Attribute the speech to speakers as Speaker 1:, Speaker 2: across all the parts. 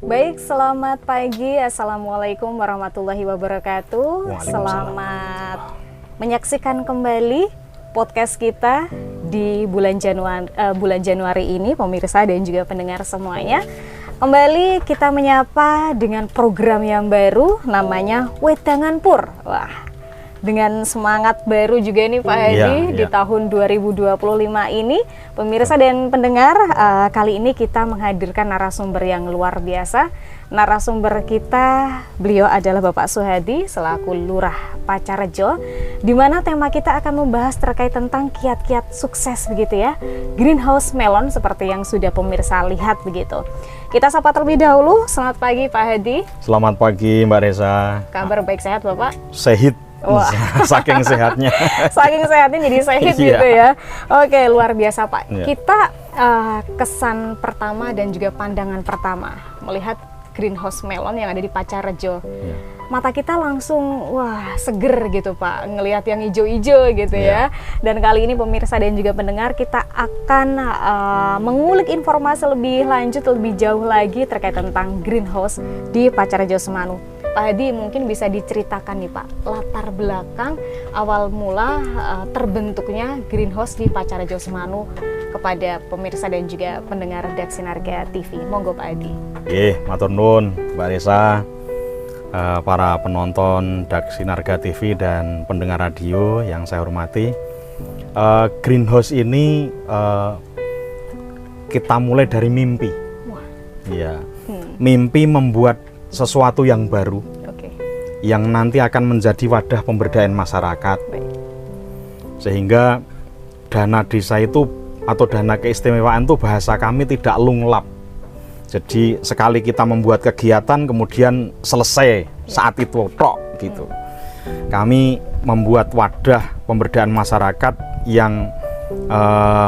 Speaker 1: Baik, selamat pagi. Assalamualaikum warahmatullahi wabarakatuh. Selamat menyaksikan kembali podcast kita di bulan Januari ini, pemirsa dan juga pendengar semuanya. Kembali kita menyapa dengan program yang baru, namanya Wedangan Pur. Wah, dengan semangat baru juga nih Pak Hadi di tahun 2025 ini, pemirsa dan pendengar, kali ini kita menghadirkan narasumber yang luar biasa. Narasumber kita, beliau adalah Bapak Suhadi selaku Lurah Pacarejo, di mana tema kita akan membahas terkait tentang kiat-kiat sukses begitu ya, greenhouse melon seperti yang sudah pemirsa lihat begitu. Kita sapa terlebih dahulu. Selamat pagi Pak Hadi.
Speaker 2: Selamat pagi Mbak Reza.
Speaker 1: Kabar baik, sehat Bapak?
Speaker 2: Sehat.
Speaker 1: Wah.
Speaker 2: Saking sehatnya.
Speaker 1: Saking sehatnya jadi sehat gitu ya. Oke, luar biasa Pak. Kita kesan pertama dan juga pandangan pertama melihat greenhouse melon yang ada di Pacarejo. Mata kita langsung wah seger gitu Pak, ngelihat yang hijau-hijau gitu ya. Dan kali ini pemirsa dan juga pendengar, kita akan mengulik informasi lebih lanjut, lebih jauh lagi terkait tentang greenhouse di Pacarejo Semanu. Pak Hadi, mungkin bisa diceritakan nih Pak, latar belakang awal mula terbentuknya greenhouse di Pacarejo Semanu kepada pemirsa dan juga pendengar Dak Sinarga TV. Monggo Pak Hadi.
Speaker 2: Matur nuwun Mbak Reza, para penonton Dak Sinarga TV dan pendengar radio yang saya hormati. Greenhouse ini kita mulai dari mimpi. Mimpi membuat sesuatu yang baru, yang nanti akan menjadi wadah pemberdayaan masyarakat. Sehingga dana desa itu atau dana keistimewaan itu bahasa kami tidak lunglap. Jadi sekali kita membuat kegiatan kemudian selesai saat itu tok gitu. Kami membuat wadah pemberdayaan masyarakat yang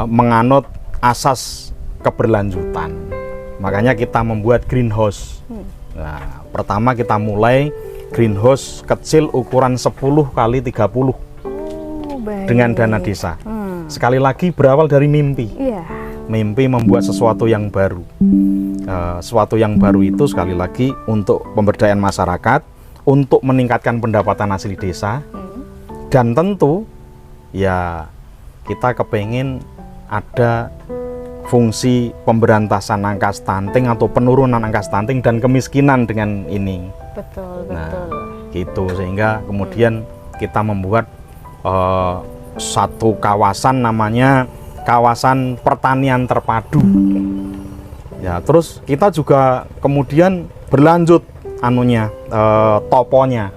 Speaker 2: menganut asas keberlanjutan. Makanya kita membuat greenhouse. Nah, pertama kita mulai greenhouse kecil ukuran 10 kali 30 dengan dana desa. Sekali lagi berawal dari mimpi. Mimpi membuat sesuatu yang baru. Sesuatu yang baru itu sekali lagi untuk pemberdayaan masyarakat, untuk meningkatkan pendapatan asli desa, dan tentu ya kita kepengen ada fungsi pemberantasan angka stunting atau penurunan angka stunting dan kemiskinan dengan ini.
Speaker 1: Betul.
Speaker 2: Gitu, sehingga kemudian kita membuat satu kawasan namanya kawasan pertanian terpadu. Ya, terus kita juga kemudian berlanjut toponya.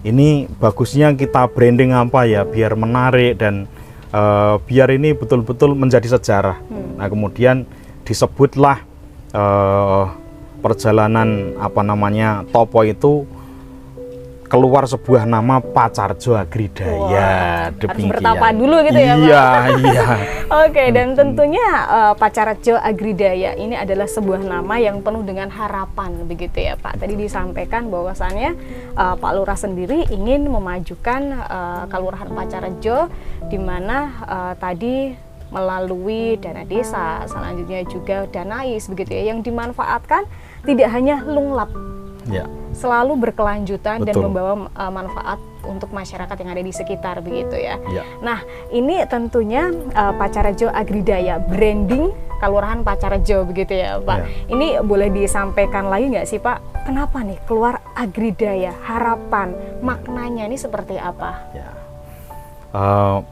Speaker 2: Ini bagusnya kita branding apa ya biar menarik dan biar ini betul-betul menjadi sejarah. Nah, kemudian disebutlah perjalanan topo itu keluar sebuah nama Pacarejo Agridaya.
Speaker 1: Harus bertapa dulu gitu ya Pak? Iya. Oke, dan tentunya Pacarejo Agridaya ini adalah sebuah nama yang penuh dengan harapan begitu ya Pak. Tadi disampaikan bahwasannya Pak Lurah sendiri ingin memajukan Kelurahan Pacarejo, di mana tadi melalui dana desa, selanjutnya juga danais begitu ya, yang dimanfaatkan tidak hanya lunglap, selalu berkelanjutan. Betul. Dan membawa manfaat untuk masyarakat yang ada di sekitar begitu ya. Nah, ini tentunya Pacarejo Agridaya, branding Kelurahan Pacarejo begitu ya Pak. Ini boleh disampaikan lagi nggak sih Pak, kenapa nih keluar Agridaya, harapan, maknanya ini seperti apa?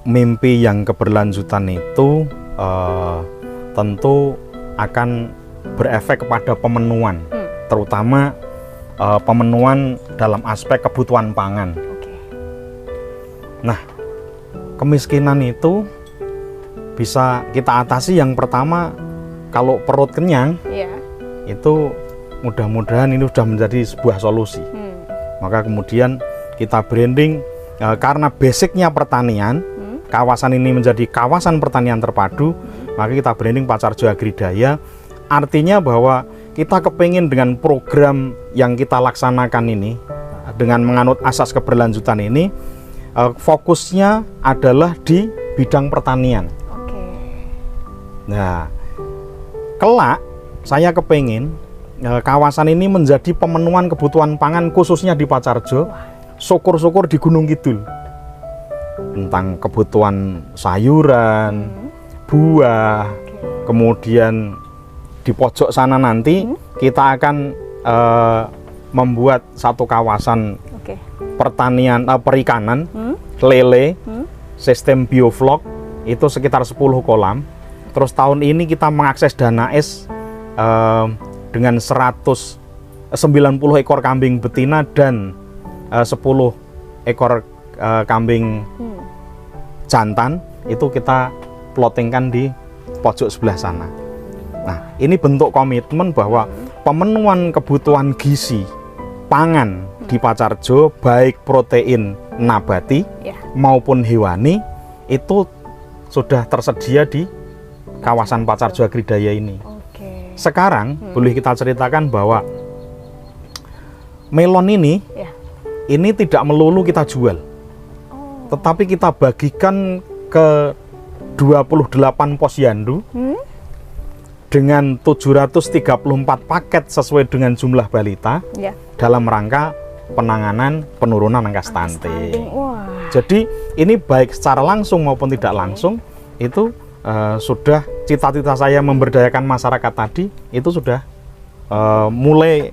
Speaker 2: Mimpi yang keberlanjutan itu tentu akan berefek kepada pemenuhan, terutama pemenuhan dalam aspek kebutuhan pangan. Nah, kemiskinan itu bisa kita atasi. Yang pertama, kalau perut kenyang, itu mudah-mudahan ini sudah menjadi sebuah solusi. Maka kemudian kita branding, karena basicnya pertanian, kawasan ini menjadi kawasan pertanian terpadu, maka kita branding Pacarejo Agridaya. Artinya bahwa kita kepengen dengan program yang kita laksanakan ini, dengan menganut asas keberlanjutan ini, fokusnya adalah di bidang pertanian. Nah, kelak saya kepengen kawasan ini menjadi pemenuhan kebutuhan pangan khususnya di Pacarjo, syukur-syukur di Gunung Kidul. Tentang kebutuhan sayuran, buah, kemudian di pojok sana nanti kita akan membuat satu kawasan pertanian, perikanan, lele, sistem bioflok, itu sekitar 10 kolam. Terus tahun ini kita mengakses dana es dengan 190 ekor kambing betina dan 10 ekor kambing jantan, itu kita plottingkan di pojok sebelah sana. Nah, ini bentuk komitmen bahwa pemenuhan kebutuhan gizi pangan di Pacarjo, baik protein nabati maupun hewani, itu sudah tersedia di kawasan Pacarjo Agridaya ini. Sekarang boleh kita ceritakan bahwa melon ini tidak melulu kita jual, tetapi kita bagikan ke 28 posyandu dengan 734 paket sesuai dengan jumlah balita dalam rangka penanganan penurunan angka stunting. Jadi ini baik secara langsung maupun tidak langsung, itu sudah cita-cita saya memberdayakan masyarakat tadi itu sudah mulai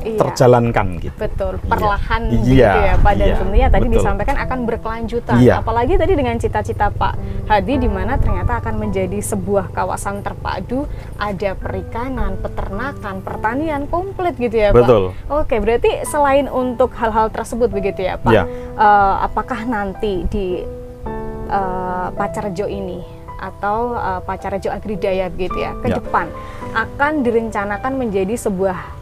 Speaker 2: terjalankan gitu.
Speaker 1: Betul, perlahan gitu ya Pak, dan tentunya tadi disampaikan akan berkelanjutan. Apalagi tadi dengan cita-cita Pak Hadi di mana ternyata akan menjadi sebuah kawasan terpadu, ada perikanan, peternakan, pertanian komplit gitu ya Pak.
Speaker 2: Betul.
Speaker 1: Oke, berarti selain untuk hal-hal tersebut begitu ya Pak, apakah nanti di Pacarjo ini atau Pacarjo Agridaya begitu ya ke depan akan direncanakan menjadi sebuah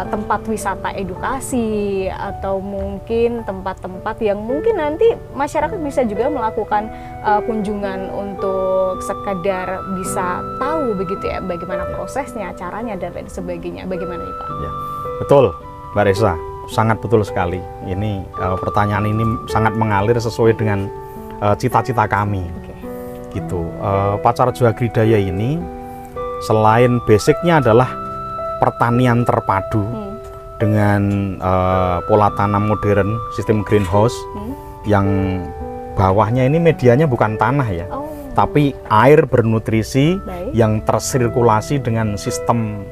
Speaker 1: tempat wisata edukasi atau mungkin tempat-tempat yang mungkin nanti masyarakat bisa juga melakukan kunjungan untuk sekedar bisa tahu begitu ya bagaimana prosesnya, caranya dan lain sebagainya. Bagaimana nih Pak?
Speaker 2: Ya, betul Mbak Reza, sangat betul sekali. Ini pertanyaan ini sangat mengalir sesuai dengan cita-cita kami. Gitu. Pacarjo Agridaya ini selain basicnya adalah pertanian terpadu dengan pola tanam modern, sistem greenhouse yang bawahnya ini medianya bukan tanah ya, tapi air bernutrisi yang tersirkulasi dengan sistem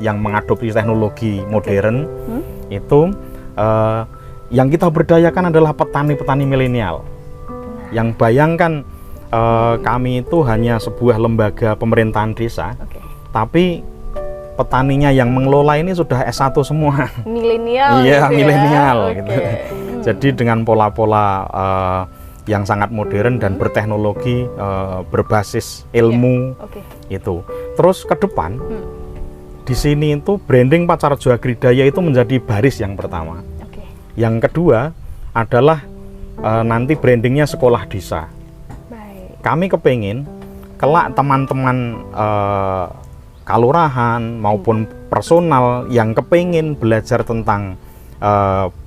Speaker 2: yang mengadopsi teknologi modern. Itu yang kita berdayakan adalah petani-petani milenial. Yang bayangkan kami itu hanya sebuah lembaga pemerintahan desa, tapi petaninya yang mengelola ini sudah S1 semua.
Speaker 1: Milenial.
Speaker 2: Iya, milenial gitu. Jadi dengan pola-pola yang sangat modern dan berteknologi, berbasis ilmu itu. Terus ke depan di sini itu branding Pacarjo Agridaya itu menjadi baris yang pertama. Yang kedua adalah nanti brandingnya sekolah desa. Kami kepingin kelak teman-teman kalurahan maupun personal yang kepingin belajar tentang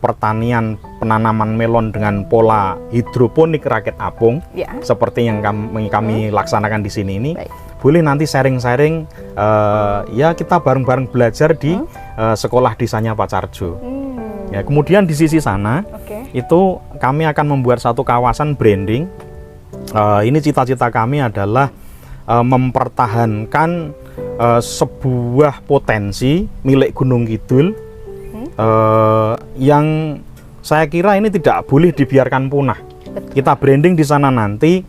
Speaker 2: pertanian penanaman melon dengan pola hidroponik rakit apung seperti yang kami laksanakan di sini ini, boleh nanti sharing-sharing, ya kita bareng-bareng belajar di sekolah desanya Pacarjo. Ya, kemudian di sisi sana itu kami akan membuat satu kawasan branding. Ini cita-cita kami adalah mempertahankan sebuah potensi milik Gunung Kidul yang saya kira ini tidak boleh dibiarkan punah. Kita branding di sana nanti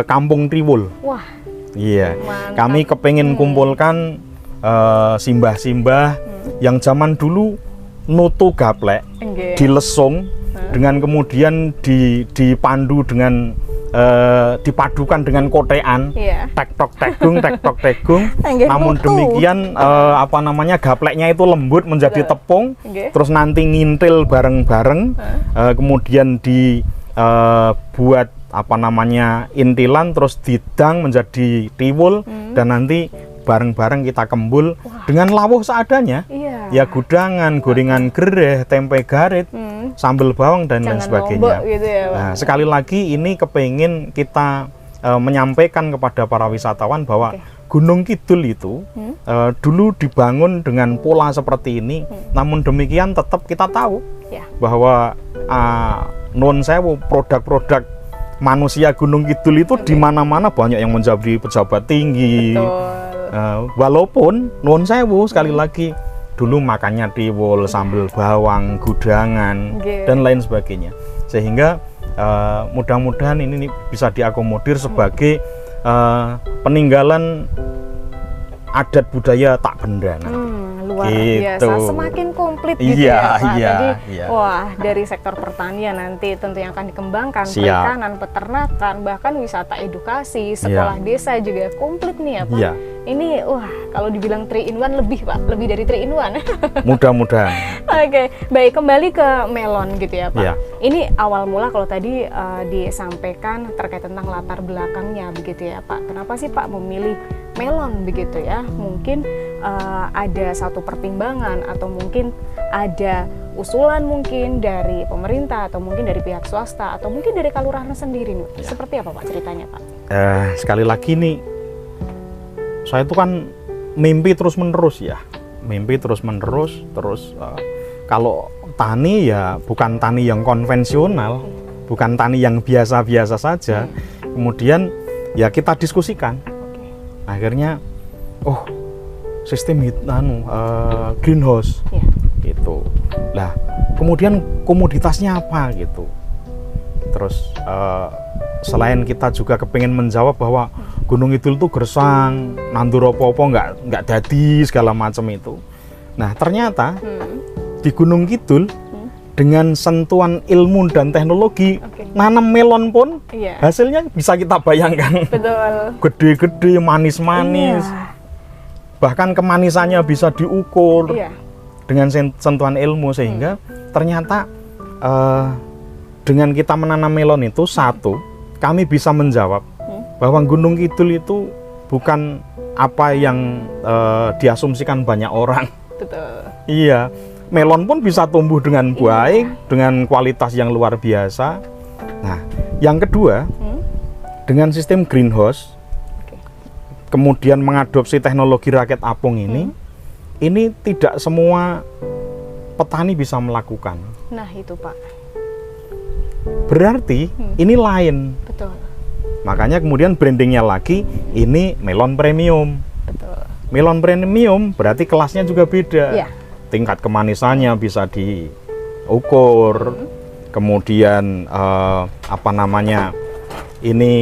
Speaker 2: Kampung Triwul.
Speaker 1: Wah.
Speaker 2: Iya. Kami kepengen kumpulkan simbah-simbah yang zaman dulu nutu gaplek, dilesung dengan kemudian dipandu dengan dipadukan dengan kotean, tek-tok tegung. Namun demikian gapleknya itu lembut menjadi tepung, terus nanti ngintil bareng-bareng, kemudian dibuat intilan, terus didang menjadi tiwul, dan nanti bareng-bareng kita kembul dengan lawuh seadanya. Ya gudangan, gorengan gereh, tempe garit, sambal bawang dan lain sebagainya.
Speaker 1: Gitu ya,
Speaker 2: nah, sekali lagi ini kepingin kita menyampaikan kepada para wisatawan bahwa Gunung Kidul itu dulu dibangun dengan pola seperti ini, namun demikian tetap kita tahu bahwa nuwun sewu produk-produk manusia Gunung Kidul itu di mana-mana banyak yang menjadi pejabat tinggi. Walaupun nuwun sewu sekali lagi dulu makannya tiwul, sambal bawang, gudangan dan lain sebagainya. Sehingga mudah-mudahan ini bisa diakomodir sebagai peninggalan adat budaya tak benda.
Speaker 1: Luar biasa, semakin komplit gitu ya Pak. Jadi wah, dari sektor pertanian nanti tentu yang akan dikembangkan, perikanan, peternakan, bahkan wisata edukasi, sekolah desa juga komplit nih ya Pak. Ini wah, kalau dibilang 3 in 1 lebih Pak, lebih dari 3 in 1.
Speaker 2: Mudah-mudahan.
Speaker 1: Oke, baik, kembali ke melon gitu ya Pak. Ini awal mula kalau tadi disampaikan terkait tentang latar belakangnya begitu ya Pak. Kenapa sih Pak memilih melon begitu ya? Mungkin ada satu pertimbangan atau mungkin ada usulan mungkin dari pemerintah atau mungkin dari pihak swasta atau mungkin dari kelurahan sendiri nih. Seperti apa Pak ceritanya Pak?
Speaker 2: Sekali lagi nih, saya itu kan mimpi terus-menerus ya. Mimpi terus-menerus, kalau tani ya bukan tani yang konvensional, bukan tani yang biasa-biasa saja. Kemudian ya kita diskusikan. Akhirnya sistem greenhouse gitu. Lah, kemudian komoditasnya apa gitu. Terus selain kita juga kepengen menjawab bahwa Gunung Kidul itu gersang, nandur apa-apa nggak dadi segala macam itu. Nah, ternyata di Gunung Kidul dengan sentuhan ilmu dan teknologi nanam melon pun hasilnya bisa kita bayangkan.
Speaker 1: Betul.
Speaker 2: Gede-gede, manis-manis. Bahkan kemanisannya bisa diukur dengan sentuhan ilmu, sehingga ternyata dengan kita menanam melon itu kami bisa menjawab bahwa Gunung Kidul itu bukan apa yang diasumsikan banyak orang.
Speaker 1: Betul.
Speaker 2: Iya, melon pun bisa tumbuh dengan baik, dengan kualitas yang luar biasa. Nah, yang kedua, dengan sistem greenhouse, kemudian mengadopsi teknologi rakit apung ini tidak semua petani bisa melakukan.
Speaker 1: Nah, itu Pak.
Speaker 2: Berarti ini lain.
Speaker 1: Betul.
Speaker 2: Makanya kemudian brandingnya lagi, ini melon premium.
Speaker 1: Betul.
Speaker 2: Melon premium berarti kelasnya juga beda. Tingkat kemanisannya bisa diukur. Kemudian ini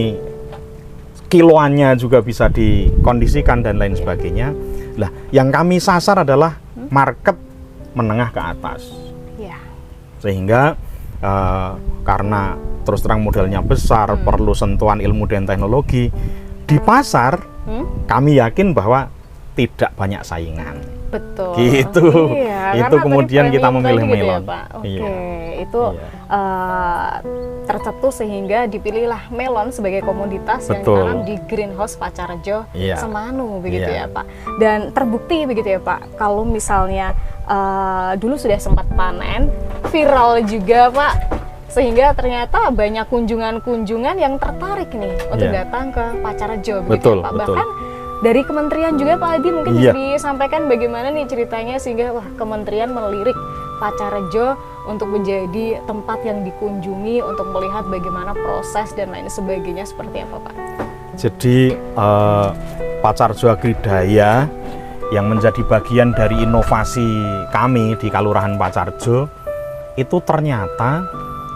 Speaker 2: kiloannya juga bisa dikondisikan dan lain sebagainya. Lah, yang kami sasar adalah market menengah ke atas. Sehingga karena terus terang modalnya besar, perlu sentuhan ilmu dan teknologi di pasar, kami yakin bahwa tidak banyak saingan.
Speaker 1: Betul.
Speaker 2: Gitu. Itu kemudian kita memilih melon.
Speaker 1: Gitu ya, Pak. Itu tercetus sehingga dipilihlah melon sebagai komoditas yang ditanam di greenhouse Pacarjo Semanu begitu ya Pak. Dan terbukti begitu ya Pak, kalau misalnya dulu sudah sempat panen, viral juga Pak, sehingga ternyata banyak kunjungan-kunjungan yang tertarik nih untuk datang ke Pacarjo begitu ya Pak. Bahkan dari kementerian juga Pak Adi mungkin bisa disampaikan bagaimana nih ceritanya sehingga kementerian melirik Pacarjo untuk menjadi tempat yang dikunjungi untuk melihat bagaimana proses dan lain sebagainya, seperti apa Pak?
Speaker 2: Jadi Pacarjo Agridaya yang menjadi bagian dari inovasi kami di Kelurahan Pacarjo itu ternyata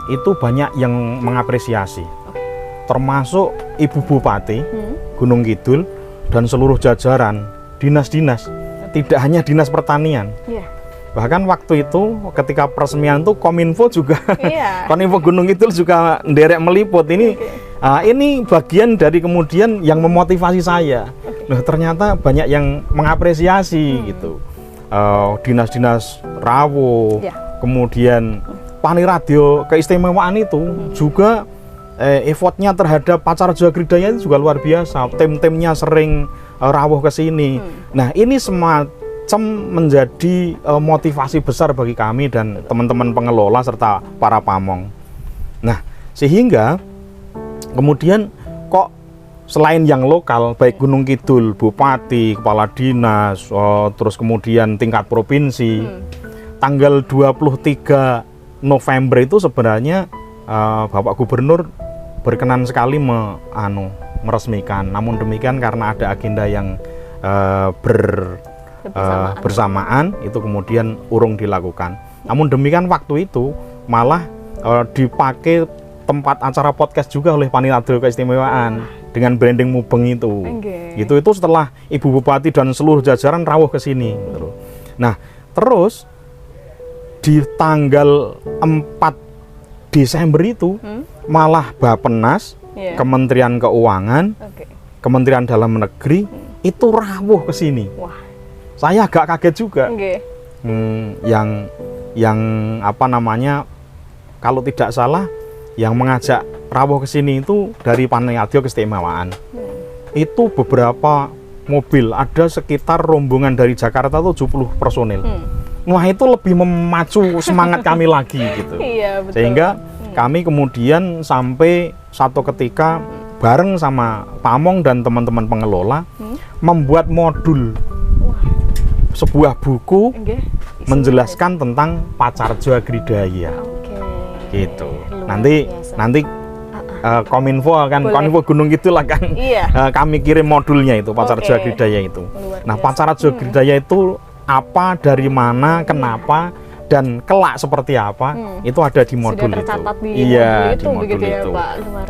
Speaker 2: itu banyak yang mengapresiasi, termasuk Ibu Bupati Gunung Kidul dan seluruh jajaran dinas-dinas, tidak hanya dinas pertanian. Bahkan waktu itu ketika peresmian itu Kominfo juga, Kominfo Gunung Kidul juga nderek meliput. Ini bagian dari kemudian yang memotivasi saya. Nah, ternyata banyak yang mengapresiasi gitu. Dinas-dinas Rawo, kemudian Pani Radio keistimewaan itu juga effortnya terhadap Pacarjo Agridaya itu juga luar biasa. Tim-timnya sering rawuh ke sini. Nah, ini semacam menjadi motivasi besar bagi kami dan teman-teman pengelola serta para pamong. Nah, sehingga kemudian kok selain yang lokal, baik Gunung Kidul, bupati, kepala dinas, terus kemudian tingkat provinsi, tanggal 23 November itu sebenarnya Bapak Gubernur berkenan sekali meresmikan. Namun demikian karena ada agenda yang bersamaan itu kemudian urung dilakukan. Namun demikian waktu itu malah dipakai tempat acara podcast juga oleh Panitia Keistimewaan dengan branding Mubeng itu. Itu setelah Ibu Bupati dan seluruh jajaran rawuh ke sini. Nah, terus di tanggal 4 Desember itu malah Bappenas, Kementerian Keuangan, Kementerian Dalam Negeri itu rawuh ke sini. Saya agak kaget juga. Yang apa namanya, kalau tidak salah yang mengajak rawuh ke sini itu dari Panitia Keistimewaan. Itu beberapa mobil, ada sekitar rombongan dari Jakarta 70 personil. Wah, itu lebih memacu semangat kami lagi gitu.
Speaker 1: Iya, betul.
Speaker 2: Sehingga kami kemudian sampai satu ketika bareng sama Pamong dan teman-teman pengelola membuat modul sebuah buku menjelaskan tentang Pacarjo Agridaya. Gitu. Nanti Kominfo Kominfo Gunung Kidul akan kami kirim modulnya itu Pacarjo Agridaya itu. Nah, Pacarjo Agridaya itu apa, dari mana, kenapa, dan kelak seperti apa, itu ada di modul itu. Iya, di modul itu.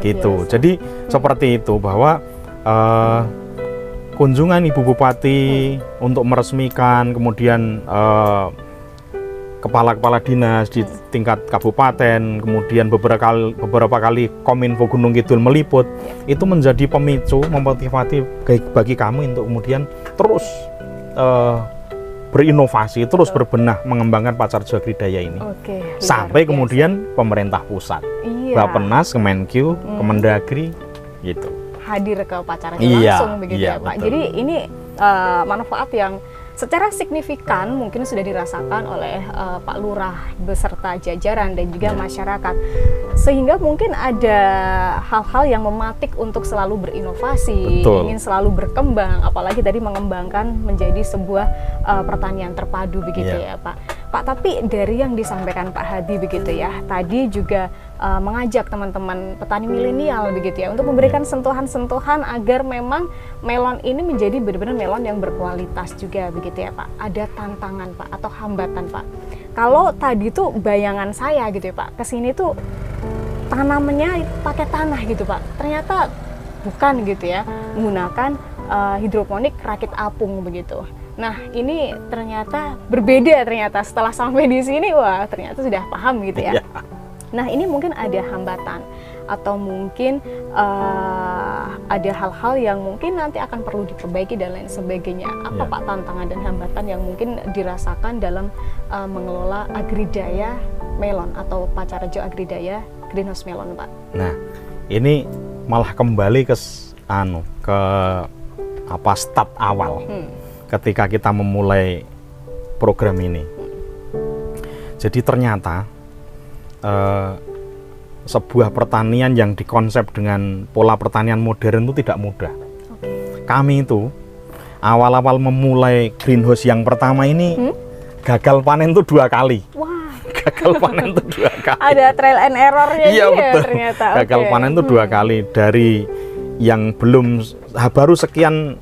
Speaker 2: Gitu. Jadi seperti itu, bahwa kunjungan Ibu Bupati untuk meresmikan, kemudian kepala-kepala dinas di tingkat kabupaten, kemudian beberapa kali Kominfo Gunung Kidul meliput, itu menjadi pemicu, memotivasi bagi kami untuk kemudian terus berinovasi, terus berbenah mengembangkan Pacarjo Agridaya ini. Sampai kemudian pemerintah pusat, Bappenas, Kemenkyu, Kemendagri gitu.
Speaker 1: Hadir ke Pacarjo langsung begitu ya Pak.
Speaker 2: Betul.
Speaker 1: Jadi ini manfaat yang secara signifikan mungkin sudah dirasakan oleh Pak Lurah beserta jajaran dan juga masyarakat, sehingga mungkin ada hal-hal yang mematik untuk selalu berinovasi, ingin selalu berkembang, apalagi tadi mengembangkan menjadi sebuah pertanian terpadu begitu ya Pak. Pak, tapi dari yang disampaikan Pak Hadi begitu ya, tadi juga mengajak teman-teman petani milenial begitu ya untuk memberikan sentuhan-sentuhan agar memang melon ini menjadi benar-benar melon yang berkualitas juga begitu ya Pak. Ada tantangan Pak atau hambatan Pak? Kalau tadi tuh bayangan saya gitu ya Pak, kesini tuh tanamannya pakai tanah gitu Pak, ternyata bukan gitu ya, menggunakan hidroponik rakit apung begitu. Nah, ini ternyata berbeda ternyata setelah sampai di sini, wah ternyata sudah paham gitu ya. Nah, ini mungkin ada hambatan atau mungkin ada hal-hal yang mungkin nanti akan perlu diperbaiki dan lain sebagainya. Apa Pak tantangan dan hambatan yang mungkin dirasakan dalam mengelola Agridaya Melon atau Pacarjo Agridaya Greenhouse Melon Pak?
Speaker 2: Nah, ini malah kembali ke start awal. Ketika kita memulai program ini, jadi ternyata sebuah pertanian yang dikonsep dengan pola pertanian modern itu tidak mudah. Kami itu awal-awal memulai greenhouse yang pertama ini gagal panen itu 2 kali. Gagal panen itu 2 kali.
Speaker 1: Ada trial and errornya
Speaker 2: betul.
Speaker 1: Ternyata.
Speaker 2: Gagal panen itu 2 kali, dari yang baru sekian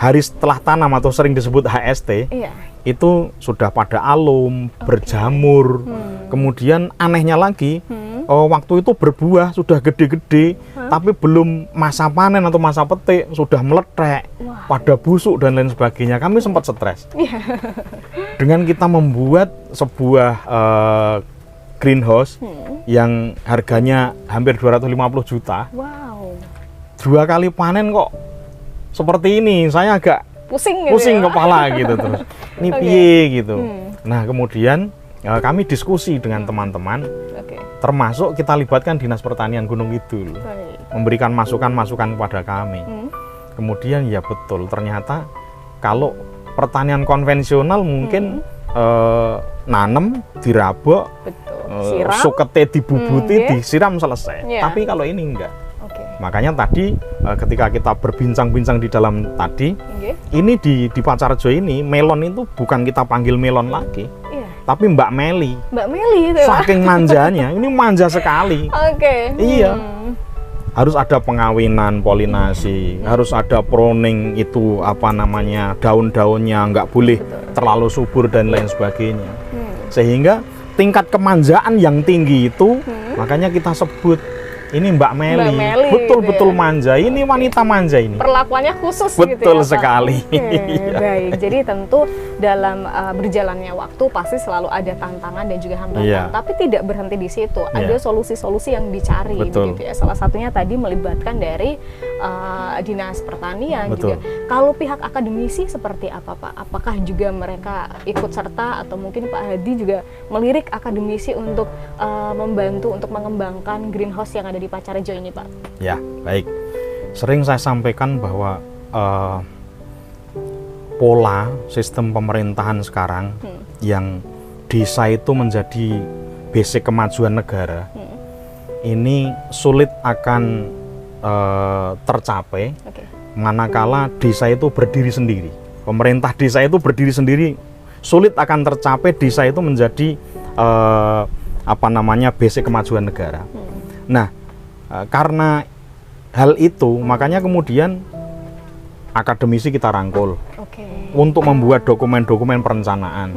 Speaker 2: hari setelah tanam atau sering disebut HST, itu sudah pada alum, berjamur. Kemudian anehnya lagi, waktu itu berbuah sudah gede-gede, tapi belum masa panen atau masa petik, sudah meletek, pada busuk dan lain sebagainya. Kami sempat stres. Dengan kita membuat sebuah greenhouse yang harganya hampir 250 juta. 2 kali panen kok seperti ini, saya agak pusing kepala gitu terus. Ini piye gitu. Nah, kemudian kami diskusi dengan teman-teman, termasuk kita libatkan Dinas Pertanian Gunung Kidul, memberikan masukan-masukan kepada kami. Kemudian ya betul, ternyata kalau pertanian konvensional mungkin nanem, dirabok, sukete dibubuti, disiram, selesai. Tapi kalau ini enggak. Makanya tadi ketika kita berbincang-bincang di dalam tadi, ini di Pacarjo ini melon itu bukan kita panggil melon lagi, tapi Mbak Meli.
Speaker 1: Mbak Meli itu.
Speaker 2: Saking manjanya, ini manja sekali. Iya. Harus ada pengawinan, polinasi, harus ada pruning itu daun-daunnya nggak boleh terlalu subur dan lain sebagainya. Sehingga tingkat kemanjaan yang tinggi itu makanya kita sebut ini Mbak Meli, betul-betul manja. Ini wanita manja ini.
Speaker 1: Perlakuannya khusus
Speaker 2: betul
Speaker 1: gitu ya,
Speaker 2: sekali.
Speaker 1: Baik, jadi tentu dalam berjalannya waktu pasti selalu ada tantangan dan juga hambatan, tapi tidak berhenti di situ. Ada solusi-solusi yang dicari, begitu ya. Salah satunya tadi melibatkan dari dinas pertanian juga. Kalau pihak akademisi seperti apa, Pak? Apakah juga mereka ikut serta atau mungkin Pak Hadi juga melirik akademisi untuk membantu untuk mengembangkan greenhouse yang ada di Pacarjo ini, Pak?
Speaker 2: Ya, baik. Sering saya sampaikan bahwa pola sistem pemerintahan sekarang yang desa itu menjadi basic kemajuan negara, ini sulit akan tercapai manakala desa itu berdiri sendiri. Pemerintah desa itu berdiri sendiri, sulit akan tercapai desa itu menjadi basic kemajuan negara. Nah, karena hal itu, makanya kemudian akademisi kita rangkul untuk membuat dokumen-dokumen perencanaan.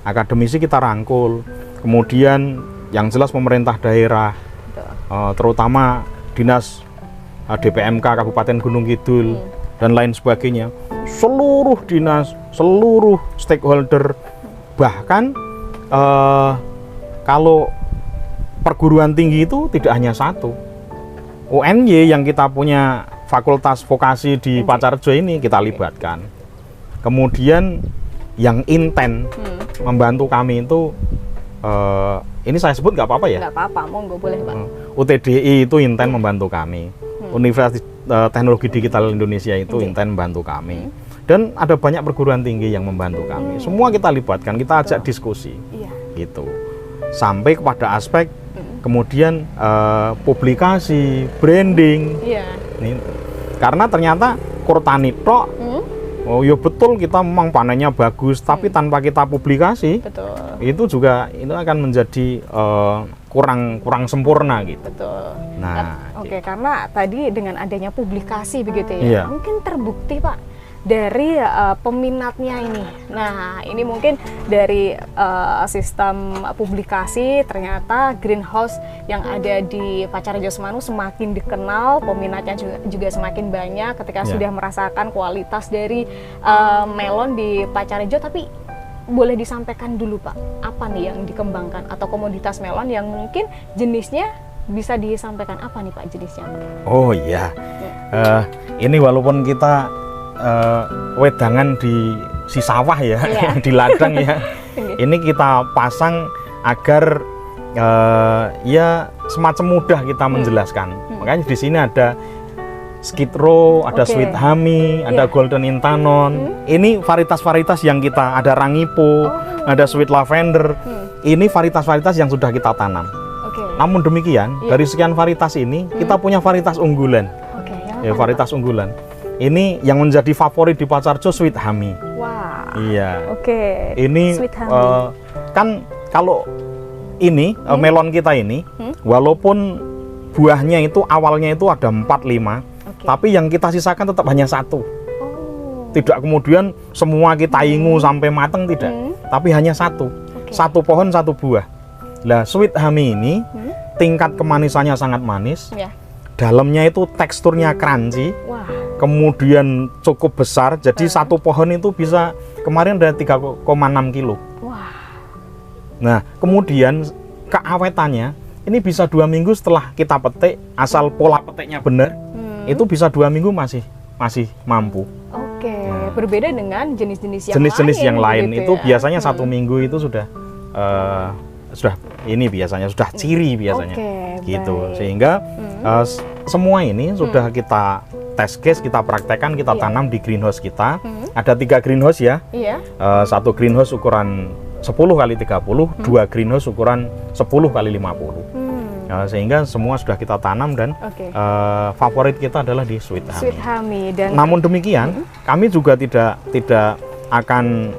Speaker 2: Akademisi kita rangkul, kemudian yang jelas pemerintah daerah, terutama dinas DPMK Kabupaten Gunung Kidul dan lain sebagainya, seluruh dinas, seluruh stakeholder, bahkan kalau perguruan tinggi itu tidak hanya satu. UNY yang kita punya fakultas vokasi di Pacarjo ini kita libatkan. Kemudian yang inten membantu kami itu, ini saya sebut nggak apa-apa ya?
Speaker 1: Nggak apa-apa, monggo boleh Pak.
Speaker 2: UTDI itu inten membantu kami. Universitas Teknologi Digital Indonesia itu inten membantu kami. Dan ada banyak perguruan tinggi yang membantu kami. Semua kita libatkan, kita ajak diskusi. Gitu. Sampai kepada aspek kemudian publikasi, branding. Nih, karena ternyata kurtani tok, oh ya betul kita memang panennya bagus, tapi tanpa kita publikasi, itu juga itu akan menjadi kurang sempurna gitu. Nah,
Speaker 1: karena tadi dengan adanya publikasi begitu ya, mungkin terbukti Pak dari peminatnya ini. Nah, ini mungkin dari sistem publikasi ternyata greenhouse yang ada di Pacarjo Semanu semakin dikenal, peminatnya juga semakin banyak ketika sudah merasakan kualitas dari melon di Pacarjo. Tapi boleh disampaikan dulu Pak, apa nih yang dikembangkan atau komoditas melon yang mungkin jenisnya bisa disampaikan apa nih Pak jenisnya?
Speaker 2: Oh iya, ini walaupun kita wedangan di si sawah ya, di ladang ya. Ini kita pasang agar ya semacam mudah kita menjelaskan. Makanya di sini ada Skid Row, ada Sweet Honey, ada Golden Intanon. Ini varietas-varietas yang kita, ada Rangipo, ada Sweet Lavender. Ini varietas-varietas yang sudah kita tanam. Namun demikian, dari sekian varietas ini kita punya varietas unggulan. Ya, varietas unggulan. Ini yang menjadi favorit di Pacarjo Sweet Honey.
Speaker 1: Wah.
Speaker 2: Iya.
Speaker 1: Ini
Speaker 2: kan kalau ini melon kita ini, walaupun buahnya itu awalnya itu ada 4-5, tapi yang kita sisakan tetap hanya 1. Tidak kemudian semua kita ingu sampai mateng, tidak. Tapi hanya 1. 1 pohon 1 buah. Lah Sweet Honey ini tingkat kemanisannya sangat manis. Dalamnya itu teksturnya crunchy. Kemudian cukup besar, jadi 1 pohon itu bisa kemarin ada 3,6 kilo. Nah, kemudian keawetannya ini bisa 2 minggu setelah kita petik, asal pola petiknya benar, itu bisa 2 minggu masih mampu.
Speaker 1: Berbeda dengan jenis-jenis
Speaker 2: yang lain itu biasanya 1 minggu itu sudah ini biasanya sudah ciri biasanya, gitu. Sehingga semua ini sudah kita test case, kita praktekkan, kita tanam di greenhouse kita. Ada 3 greenhouse ya. 1 greenhouse ukuran 10 x 30, 2 greenhouse ukuran 10 x 50. Sehingga semua sudah kita tanam dan favorit kita adalah di Sweet Honey.
Speaker 1: Sweet Honey. Dan
Speaker 2: namun demikian, kami juga tidak akan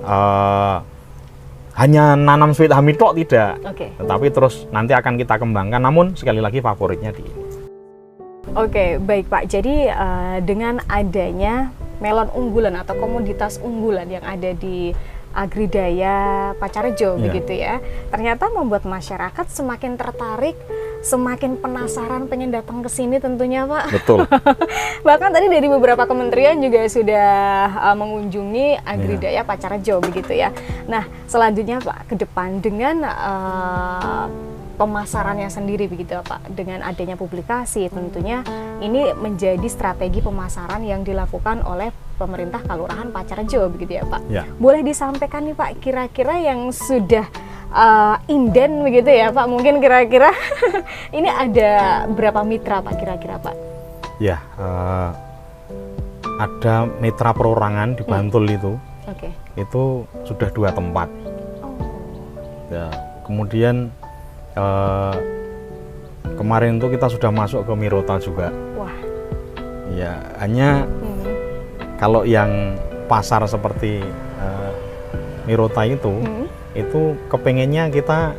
Speaker 2: hanya nanam Sweet Honey tok, tidak. Tetapi terus nanti akan kita kembangkan. Namun sekali lagi favoritnya di ini.
Speaker 1: Oke, baik Pak. Jadi dengan adanya melon unggulan atau komoditas unggulan yang ada di Agridaya Pacarjo begitu ya, ternyata membuat masyarakat semakin tertarik, semakin penasaran, pengen datang ke sini tentunya Pak. Betul. Bahkan tadi dari beberapa kementerian juga sudah mengunjungi Agridaya Pacarjo begitu ya. Nah selanjutnya Pak, ke depan dengan pemasarannya sendiri begitu Pak, dengan adanya publikasi tentunya ini menjadi strategi pemasaran yang dilakukan oleh pemerintah Kelurahan Pacarjo begitu ya Pak. Boleh disampaikan nih Pak, kira-kira yang sudah inden begitu ya Pak, mungkin kira-kira ini ada berapa mitra Pak kira-kira Pak? Ya,
Speaker 2: ada mitra perorangan di Bantul itu sudah 2 tempat. Ya, kemudian kemarin itu kita sudah masuk ke Mirota juga. Wah. Ya, hanya kalau yang pasar seperti Mirota itu kepengennya kita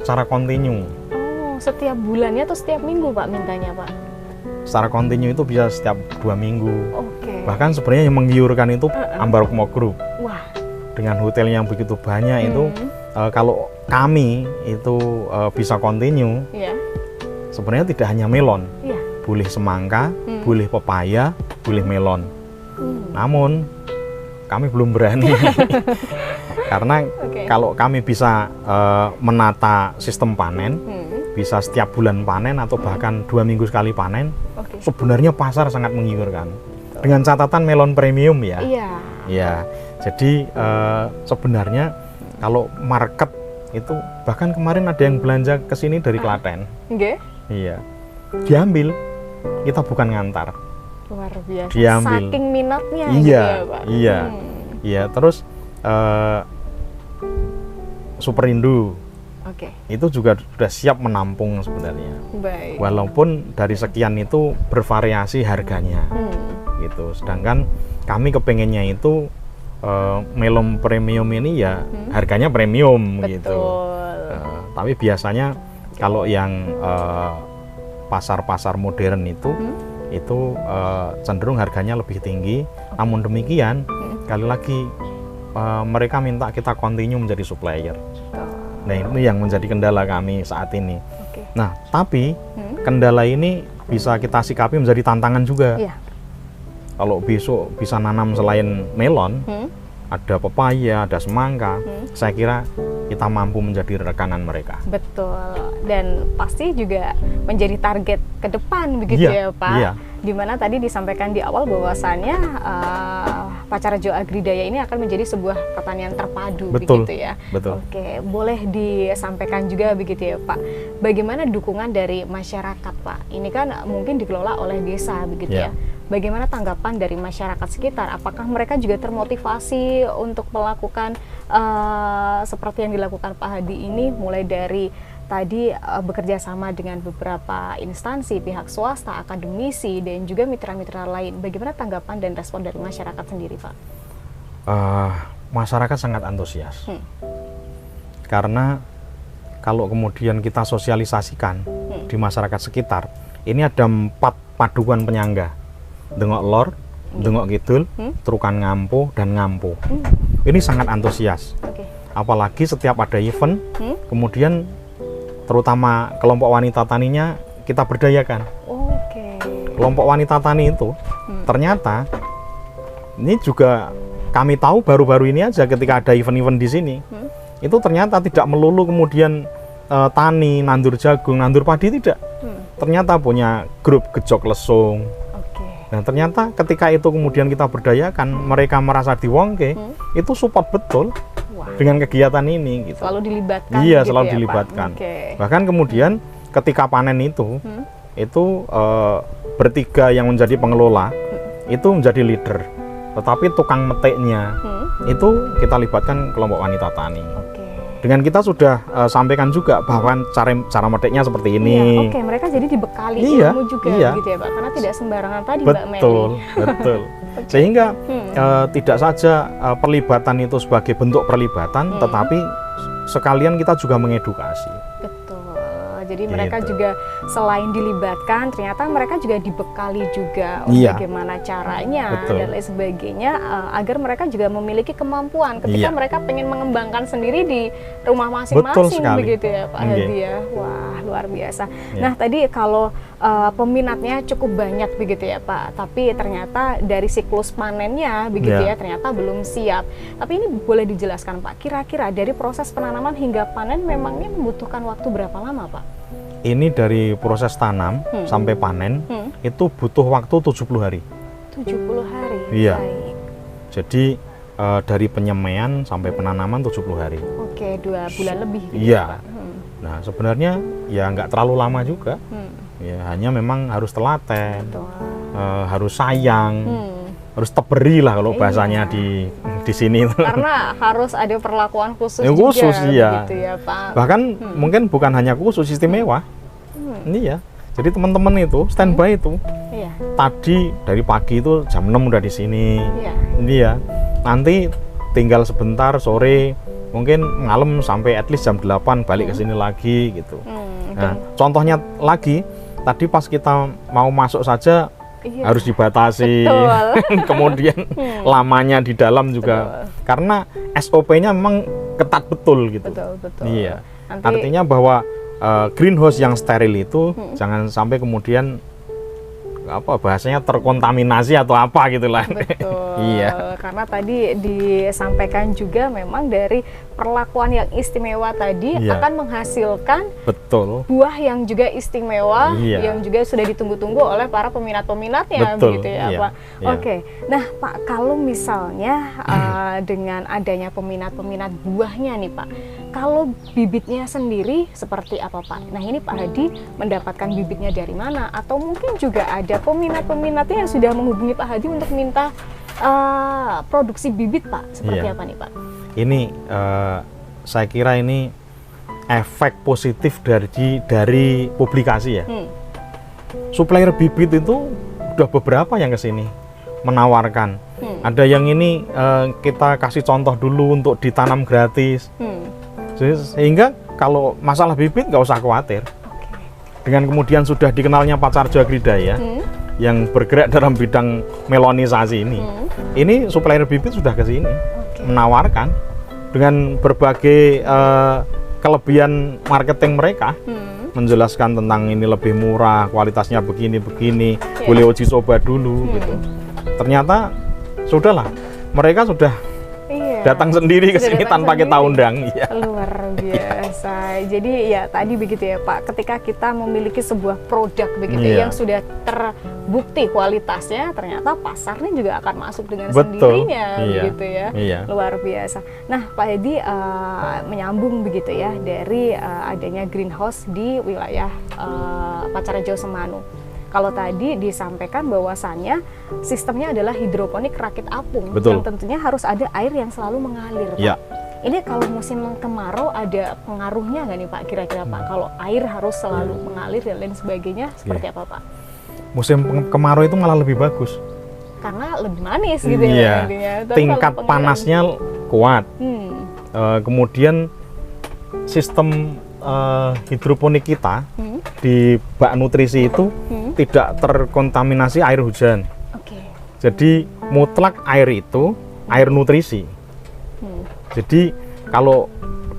Speaker 2: secara kontinu.
Speaker 1: Oh, setiap bulannya atau setiap minggu Pak mintanya Pak?
Speaker 2: Secara kontinu itu bisa setiap 2 minggu. Bahkan sebenarnya yang menggiurkan itu Ambarukmo Group. Wah. Dengan hotel yang begitu banyak itu, kalau kami itu bisa kontinu, sebenarnya tidak hanya melon, boleh semangka, boleh pepaya, boleh melon. Namun kami belum berani karena kalau kami bisa menata sistem panen, bisa setiap bulan panen atau bahkan 2 minggu sekali panen, sebenarnya pasar sangat menggiurkan. Dengan catatan melon premium ya. Ya, jadi sebenarnya kalau market itu bahkan kemarin ada yang belanja ke sini dari Klaten. Iya. Diambil. Kita bukan ngantar.
Speaker 1: Luar biasa.
Speaker 2: Diambil.
Speaker 1: Saking minatnya
Speaker 2: iya,
Speaker 1: gitu ya, Pak.
Speaker 2: Iya. Iya, terus Superindo. Itu juga sudah siap menampung sebenarnya. Baik. Walaupun dari sekian itu bervariasi harganya. Gitu. Sedangkan kami kepengennya itu melon premium ini ya harganya premium. Betul. Gitu. Tapi biasanya kalau yang pasar-pasar modern itu cenderung harganya lebih tinggi. Namun demikian sekali lagi mereka minta kita continue menjadi supplier. Nah ini yang menjadi kendala kami saat ini. Nah tapi kendala ini bisa kita sikapi menjadi tantangan juga. Kalau besok bisa nanam selain melon, ada pepaya, ada semangka, saya kira kita mampu menjadi rekanan mereka.
Speaker 1: Betul, dan pasti juga menjadi target ke depan begitu ya Pak. Iya. Dimana tadi disampaikan di awal bahwasannya Pacarjo Agridaya ini akan menjadi sebuah pertanian terpadu. Betul, begitu ya. Betul. Oke, boleh disampaikan juga begitu ya Pak. Bagaimana dukungan dari masyarakat Pak? Ini kan mungkin dikelola oleh desa begitu ya. Bagaimana tanggapan dari masyarakat sekitar? Apakah mereka juga termotivasi untuk melakukan seperti yang dilakukan Pak Hadi ini, mulai dari tadi bekerja sama dengan beberapa instansi, pihak swasta, akademisi, dan juga mitra-mitra lain. Bagaimana tanggapan dan respon dari masyarakat sendiri Pak?
Speaker 2: Masyarakat sangat antusias. Karena kalau kemudian kita sosialisasikan di masyarakat sekitar, ini ada 4 paduan penyangga. Dengok Lor, Dengok Kidul, Trukan Ngampo, dan Ngampo. Ini sangat antusias. Apalagi setiap ada event, kemudian terutama kelompok wanita taninya kita berdayakan. Kelompok wanita tani itu ternyata ini juga kami tahu baru-baru ini aja ketika ada event-event di sini, itu ternyata tidak melulu kemudian tani, nandur jagung, nandur padi, tidak. Ternyata punya grup gejok lesung. Nah ternyata ketika itu kemudian kita berdayakan, mereka merasa diwongke, itu support betul dengan kegiatan ini. Gitu.
Speaker 1: Selalu dilibatkan.
Speaker 2: Iya,
Speaker 1: gitu
Speaker 2: selalu
Speaker 1: ya,
Speaker 2: dilibatkan. Bahkan kemudian ketika panen itu bertiga yang menjadi pengelola, itu menjadi leader. Tetapi tukang metiknya itu kita libatkan kelompok wanita tani. dengan kita sudah sampaikan juga bahwa cara metiknya seperti ini.
Speaker 1: Oke, mereka jadi dibekali ilmu juga gitu ya Pak, karena tidak sembarangan tadi Mbak Meli.
Speaker 2: Betul. Sehingga tidak saja perlibatan itu sebagai bentuk perlibatan, tetapi sekalian kita juga mengedukasi.
Speaker 1: Jadi mereka juga selain dilibatkan, ternyata mereka juga dibekali juga bagaimana caranya dan lain sebagainya, agar mereka juga memiliki kemampuan ketika mereka pengen mengembangkan sendiri di rumah masing-masing begitu ya Pak Hadi ya. Wah, luar biasa. Nah, tadi kalau peminatnya cukup banyak begitu ya Pak, tapi ternyata dari siklus panennya begitu ya ternyata belum siap. Tapi ini boleh dijelaskan Pak, kira-kira dari proses penanaman hingga panen memangnya membutuhkan waktu berapa lama Pak?
Speaker 2: Ini dari proses tanam sampai panen itu butuh waktu 70 hari.
Speaker 1: 70 hari?
Speaker 2: Iya.
Speaker 1: Baik.
Speaker 2: Jadi dari penyemaian sampai penanaman 70 hari.
Speaker 1: Oke, 2 bulan lebih gitu
Speaker 2: ya
Speaker 1: Pak?
Speaker 2: Nah sebenarnya ya nggak terlalu lama juga. Ya, hanya memang harus telaten, harus sayang, harus teberi lah kalau bahasanya di sini.
Speaker 1: Karena harus ada perlakuan khusus
Speaker 2: khusus
Speaker 1: juga, gitu ya Pak.
Speaker 2: Bahkan mungkin bukan hanya khusus, istimewa. Ini ya, jadi teman-teman itu standby itu. Tadi dari pagi itu jam 6 udah di sini. Ini ya, nanti tinggal sebentar sore, mungkin malam sampai at least jam 8 balik ke sini lagi gitu. Nah, contohnya lagi, tadi pas kita mau masuk saja harus dibatasi. Kemudian lamanya di dalam juga. Karena SOP-nya memang ketat betul gitu.
Speaker 1: Betul.
Speaker 2: Iya. Artinya bahwa greenhouse yang steril itu jangan sampai kemudian bahasanya terkontaminasi atau apa gitulah. Iya.
Speaker 1: Karena tadi disampaikan juga memang dari perlakuan yang istimewa tadi akan menghasilkan buah yang juga istimewa, yang juga sudah ditunggu-tunggu oleh para peminat-peminatnya begitu ya Pak. Oke. Nah Pak, kalau misalnya dengan adanya peminat-peminat buahnya nih Pak, kalau bibitnya sendiri seperti apa Pak? Nah ini Pak Hadi mendapatkan bibitnya dari mana? Atau mungkin juga ada peminat-peminatnya yang sudah menghubungi Pak Hadi untuk minta produksi bibit Pak? Seperti apa nih Pak?
Speaker 2: Ini saya kira ini efek positif dari publikasi ya. Supplier bibit itu udah beberapa yang kesini menawarkan. Ada yang ini kita kasih contoh dulu untuk ditanam gratis. Sehingga kalau masalah bibit nggak usah khawatir. Dengan kemudian sudah dikenalnya Pak Carjo Agridaya yang bergerak dalam bidang melonisasi ini supplier bibit sudah ke sini menawarkan dengan berbagai kelebihan marketing mereka, menjelaskan tentang ini lebih murah, kualitasnya begini, boleh uji coba dulu gitu. Ternyata sudahlah, mereka sudah datang sendiri ke sini tanpa kita undang.
Speaker 1: Luar biasa. Jadi ya tadi begitu ya Pak, ketika kita memiliki sebuah produk begitu yang sudah terbukti kualitasnya, ternyata pasarnya juga akan masuk dengan sendirinya begitu ya. Luar biasa. Nah Pak Hadi menyambung begitu ya dari adanya greenhouse di wilayah Pacarjo Semanu. Kalau tadi disampaikan bahwasannya sistemnya adalah hidroponik rakit apung, yang tentunya harus ada air yang selalu mengalir. Ini kalau musim kemarau ada pengaruhnya nggak nih Pak kira-kira Pak? Kalau air harus selalu mengalir dan lain sebagainya, seperti apa Pak?
Speaker 2: Musim kemarau itu malah lebih bagus.
Speaker 1: Karena lebih manis gitu ya.
Speaker 2: Tingkat panasnya kuat. Kemudian sistem hidroponik kita di bak nutrisi itu tidak terkontaminasi air hujan. Jadi mutlak air itu air nutrisi. Jadi kalau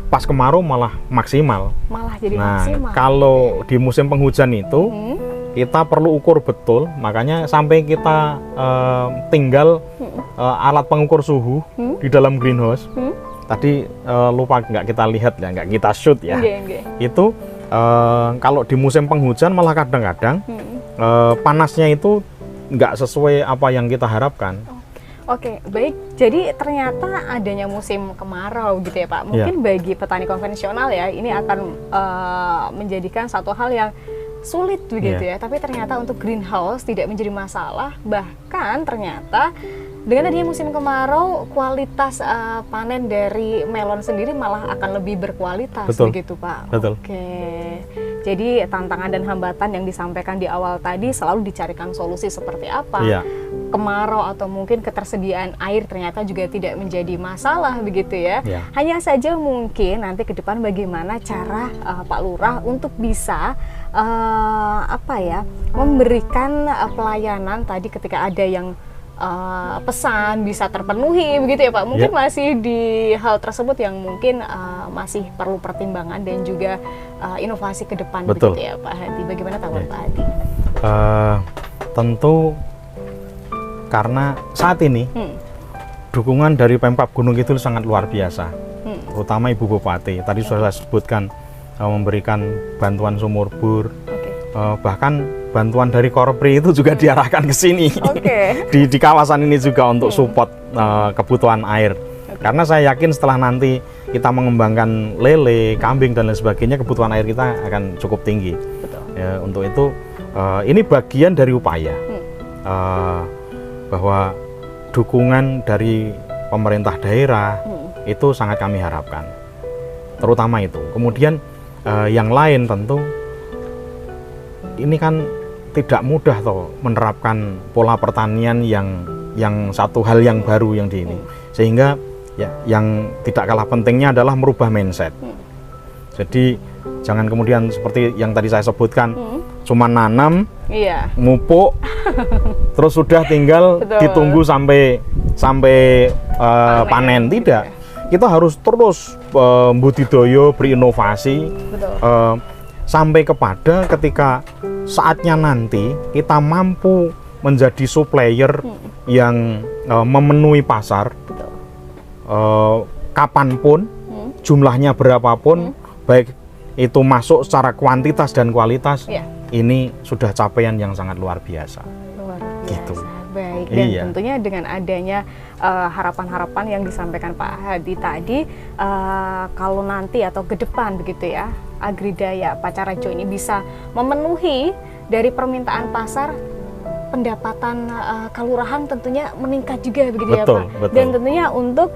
Speaker 2: pas kemarau malah maksimal.
Speaker 1: Jadi maksimal.
Speaker 2: Kalau di musim penghujan itu kita perlu ukur betul, makanya sampai kita tinggal alat pengukur suhu di dalam greenhouse. Tadi lupa nggak kita lihat ya, nggak kita shoot ya. Itu kalau di musim penghujan malah kadang-kadang panasnya itu nggak sesuai apa yang kita harapkan.
Speaker 1: Oke, baik. Jadi ternyata adanya musim kemarau gitu ya Pak. Mungkin bagi petani konvensional ya, ini akan menjadikan satu hal yang sulit begitu ya. Tapi ternyata untuk greenhouse tidak menjadi masalah. Bahkan ternyata Dengan adanya musim kemarau, kualitas panen dari melon sendiri malah akan lebih berkualitas.
Speaker 2: Betul.
Speaker 1: Begitu Pak?
Speaker 2: Betul.
Speaker 1: Oke. Jadi tantangan dan hambatan yang disampaikan di awal tadi selalu dicarikan solusi seperti apa.
Speaker 2: Iya.
Speaker 1: Kemarau atau mungkin ketersediaan air ternyata juga tidak menjadi masalah begitu ya.
Speaker 2: Iya.
Speaker 1: Hanya saja mungkin nanti ke depan bagaimana cara Pak Lurah untuk bisa memberikan pelayanan tadi ketika ada yang pesan bisa terpenuhi begitu ya Pak. Mungkin masih di hal tersebut yang mungkin masih perlu pertimbangan dan juga inovasi ke depan.
Speaker 2: Betul.
Speaker 1: Begitu ya Pak Hadi. Bagaimana tanggapan Pak Hadi?
Speaker 2: Tentu karena saat ini dukungan dari Pemkab Gunung Kidul sangat luar biasa, terutama Ibu Bupati. Tadi sudah saya sebutkan memberikan bantuan sumur bor, bahkan bantuan dari Korpri itu juga diarahkan ke sini. di kawasan ini juga untuk support kebutuhan air. Karena saya yakin setelah nanti kita mengembangkan lele, kambing dan lain sebagainya, kebutuhan air kita akan cukup tinggi.
Speaker 1: Betul.
Speaker 2: Ya, untuk itu ini bagian dari upaya bahwa dukungan dari pemerintah daerah itu sangat kami harapkan, terutama itu. Kemudian yang lain tentu ini kan tidak mudah toh menerapkan pola pertanian yang satu hal yang baru yang di ini, sehingga ya yang tidak kalah pentingnya adalah merubah mindset. Jadi jangan kemudian seperti yang tadi saya sebutkan, cuma nanam, mupuk, terus sudah tinggal ditunggu sampai panen. Tidak, kita harus terus budidaya, berinovasi, sampai kepada ketika saatnya nanti kita mampu menjadi supplier yang memenuhi pasar, kapanpun, jumlahnya berapapun, baik itu masuk secara kuantitas dan kualitas, ini sudah capaian yang sangat luar biasa.
Speaker 1: Luar biasa.
Speaker 2: Gitu.
Speaker 1: Baik, dan tentunya dengan adanya harapan-harapan yang disampaikan Pak Hadi tadi, kalau nanti atau ke depan begitu ya, Agridaya Pacarajo ini bisa memenuhi dari permintaan pasar, pendapatan kelurahan tentunya meningkat juga begitu ya Pak.
Speaker 2: Betul.
Speaker 1: Dan tentunya untuk